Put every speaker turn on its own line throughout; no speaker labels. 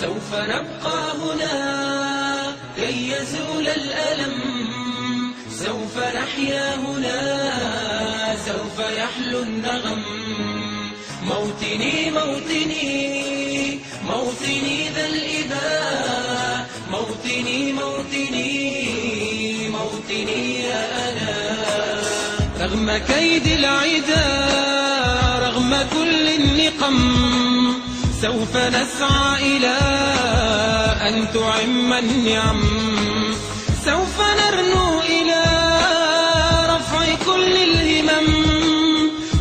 سوف نبقى هنا كي يزول الألم، سوف نحيا هنا، سوف يحلو النغم. موطني موطني موطني ذا الإباء، موطني موطني موطني يا أنا. رغم كيد العدا، رغم كل النقم، سوف نسعى إلى أن تعم النعم. سوف نرنو إلى رفع كل الهمم،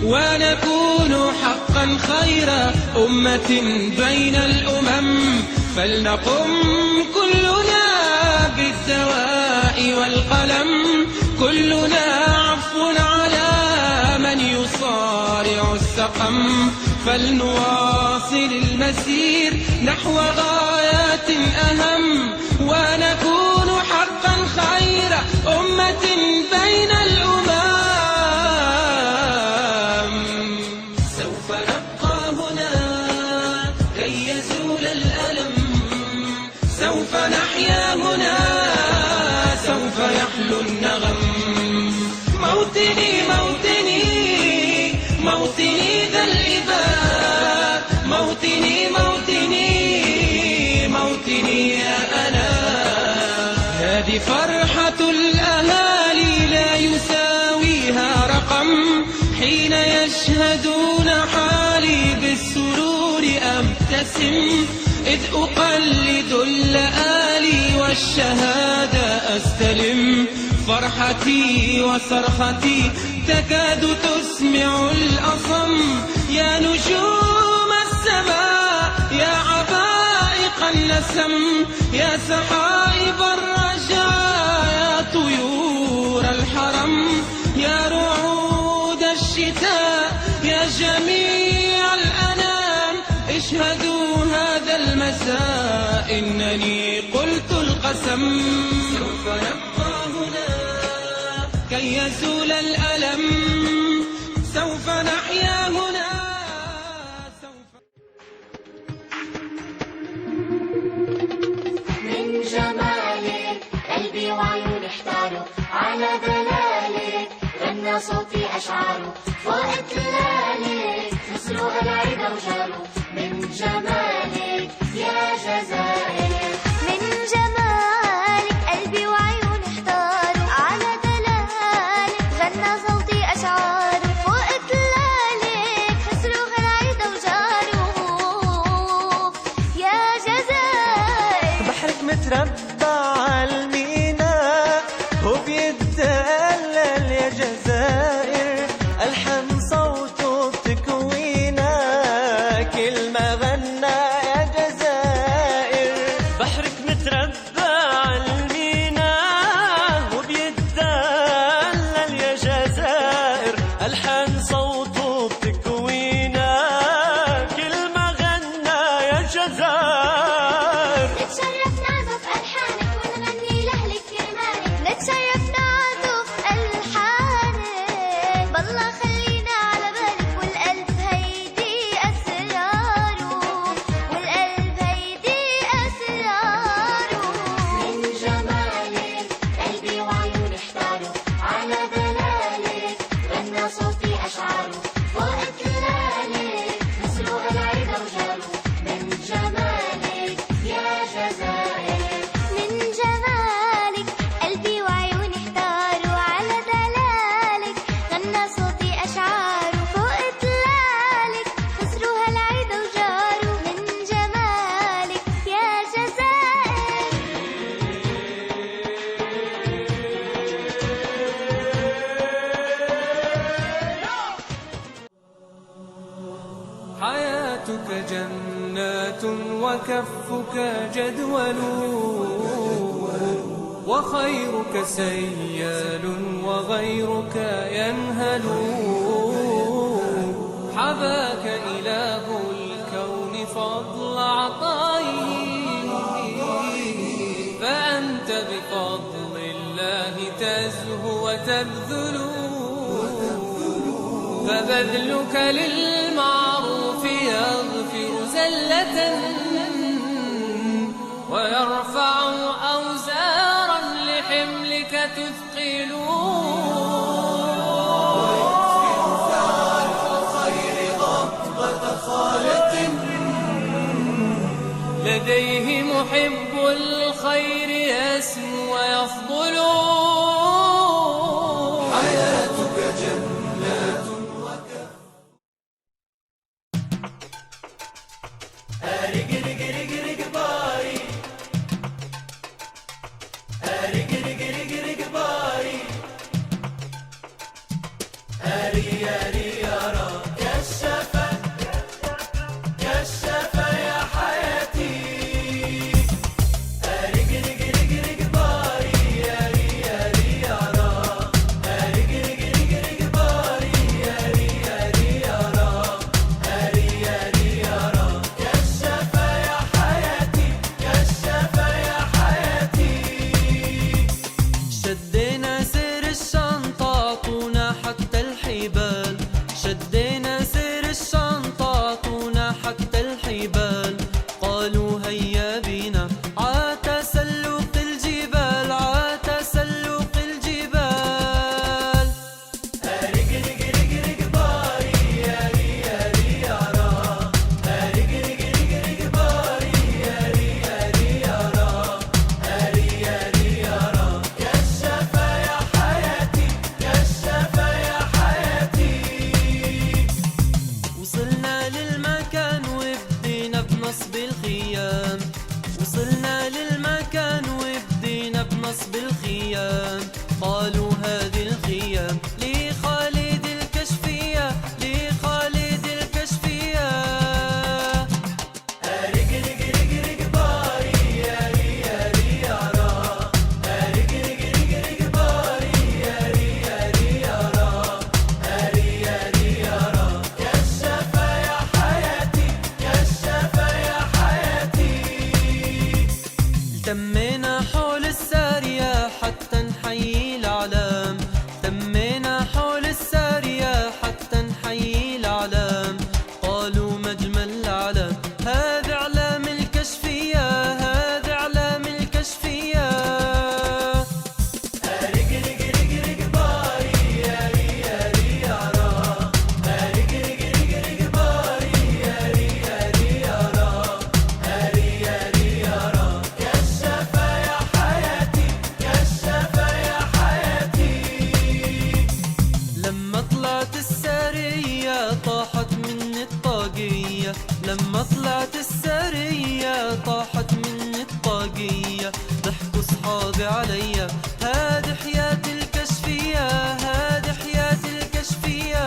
ونكون حقا خير أمة بين الأمم. فلنقم كلنا بالدواء والقلم، كلنا عفو على من يصارع السقم. فلنواصل المسير نحو غايات أهم، ونكون حقا خير أمة بين الأمم. سوف نبقى هنا كي يزول الألم، سوف نحيا هنا، سوف يحلو النغم. موطني موطني موطني ذا الإباء، موطني موطني موطني يا أنا. هذه فرحة الأهالي لا يساويها رقم، حين يشهدون حالي بالسرور أبتسم، إذ أقلد اللآلي والشهادة أستلم. فرحتي وصرختي تكاد تسمع الأصم، يا نجوم السماء، يا عبائق النسم، يا سحائب الرجاء، يا طيور الحرم، يا رعود الشتاء، يا جميع الأنام. اشهدوا هذا المساء إنني قلت القسم. سوف نبقى هنا كي يزول الألم، سوف نحيا هنا.
من جمالك قلبي وعيوني احتاروا، على دلالك غنى صوتي أشعاره، فوق تلالك خسروها العدا وجاروا. من جمالك يا جزائر،
من جمالك قلبي وعيوني احتاروا، على دلالك غنى صوتي أشعاره، فوق تلالك خسروها العدا وجاروا. يا جزائر
بحرك متربع عالميناء وبيتدلل، يا جزائر ألحن صوته بتكوينا، كل ما غنى يا جزائر. بحرك متربع عالميناء وبيتدلل، يا جزائر ألحن صوته بتكوينا، كل ما غنى يا جزائر.
نتشرف نعزف ألحانك ونغني لأهلك كرمالك، نتشرف نعزف ألحانك، بالله خلينا على بالك، والقلب هيدي أسراره، والقلب هيدي أسراره.
من جمالك قلبي وعيوني احتاروا، على دلالك غنى صوتي أشعاره، فوق تلالك خسروها العدا وجاروا. من جمالك يا جزائر،
من جمالك قلبي وعيوني احتاروا، على دلالك غنى صوتي أشعاره، فوق تلالك خسروها العدا وجاروا. من جمالك يا جزائر.
حياتك جنات وكفك جدول، وخيرك سيال وغيرك ينهل. حباك إله الكون فضل عطائه، فأنت بفضل الله تزهو وتبذل. فبذلك للمعروف يغفر زلة، ويرفع أوزارا لحملك تثقلون لديه محب الخير يسمو ويفضل حياتك جنات شدينا سير الشنطة عطونا حتى الحبال شدينا سير الشنطة عطونا حتى الحبال قالوا هيا بينا عتسلق الجبال عتسلق الجبال وصلنا للمكان وبدينا بنصب الخيام وصلنا للمكان وبدينا بنصب الخيام قالوا هذه الخيام لخالد الكشفية لخالد الكشفية تمينا حول السارية حتى نحيي العلام تمينا حول السارية حتى نحيي العلام قالوا ما أجمل العلام هذه أعلام الكشفية هذه أعلام الكشفية لما طلعت السارية طاحت مني الطاقية لما طلعت السارية طاحت مني الطاقية ضحكوا صحابي عليا هذه حياة الكشفية هذه حياة الكشفية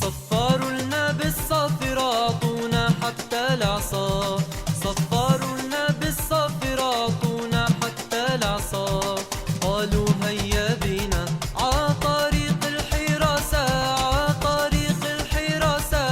صفروا لنا بالصافرة عطونا حتى العصا صفروا لنا بالصافرة عطونا حتى العصا قالوا هيا بينا عطريق الحراسة عطريق الحراسة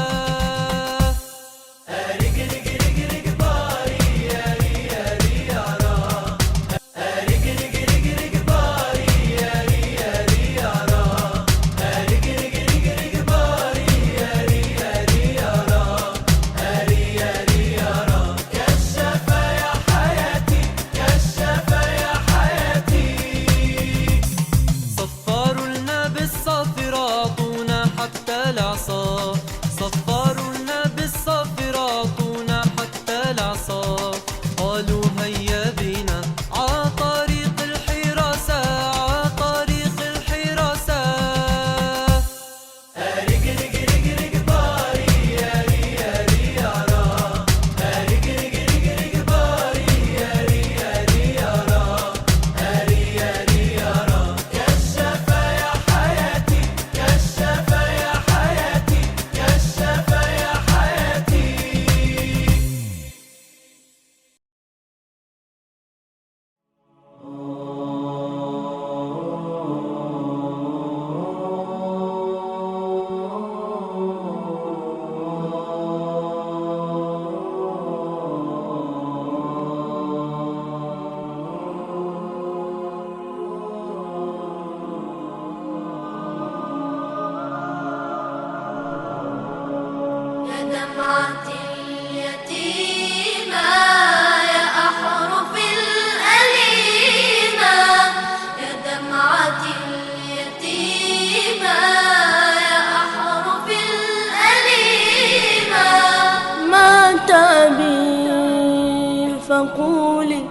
فقولي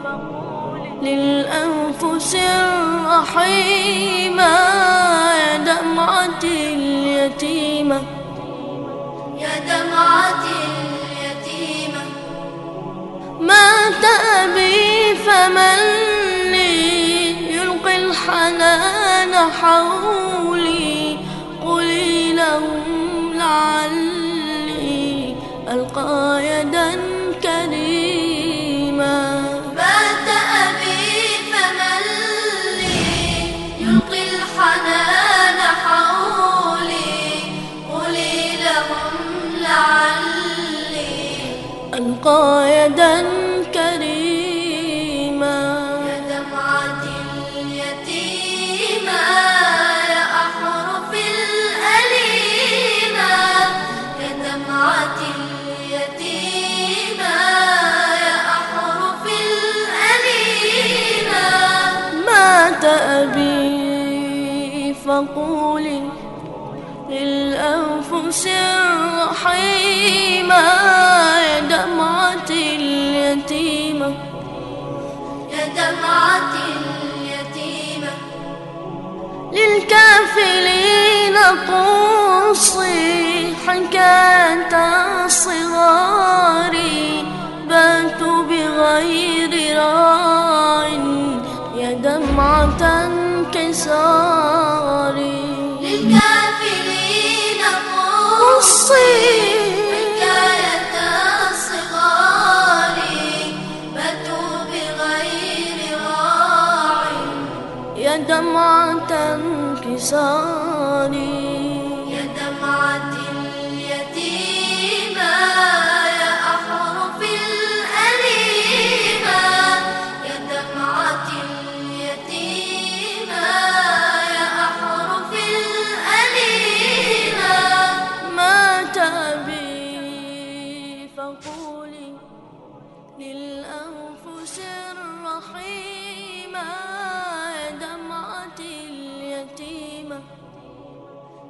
للأنفس الرحيمة يا دمعة اليتيمة
يا دمعة اليتيمة
مات أبي فمن لي يلقي الحنان حولي قولي لهم لعلي ألقى يدا كريما
مات أبي فمن لي يلقي الحنان حولي قولي لهم لعلي
ألقى يدا كريما
يا دمعة اليتيمة يا أحرف الأليمة يا دمعة اليتيمة يا أحرف الأليمة
مات أبي فقولي للأنفس الرحيمة يا دمعة اليتيمة
يا دمعة اليتيمة
للكافلين قصي حكاية الصغار باتوا بغير راع يا دمعة انكساري
للكافلين
قصي
حكاية الصغار باتوا بغير راع
يا دمعة انكساري
يا دمعة اليتيمة يا أحرف الأليمة يا دمعة اليتيمة يا أحرف الأليمة
مات أبي فقولي للأنفس الرحيمة يا دمعة اليتيمة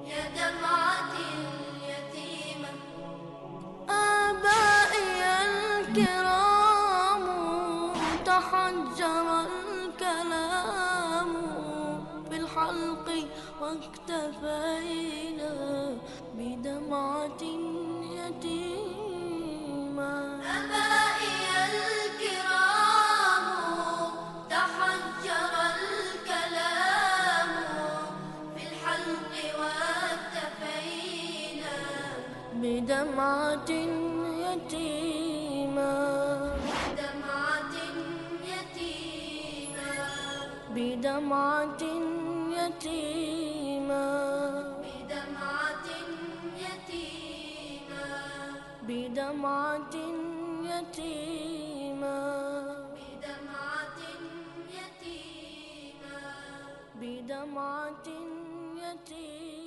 يا دمعة اليتيمة
آبائي الكرام تحجر الكلام في الحلق واكتفينا بدمعة يتيمة
آبائي الكرام تحجر الكلام في الحلق واكتفينا
بدمعة يتيمة
بدمعة يتيمة
بدمعة يتيمة
بدمعة يتيمة
بدمعة يتيمة
بدمعة يتيمة
بدمعة يتيمة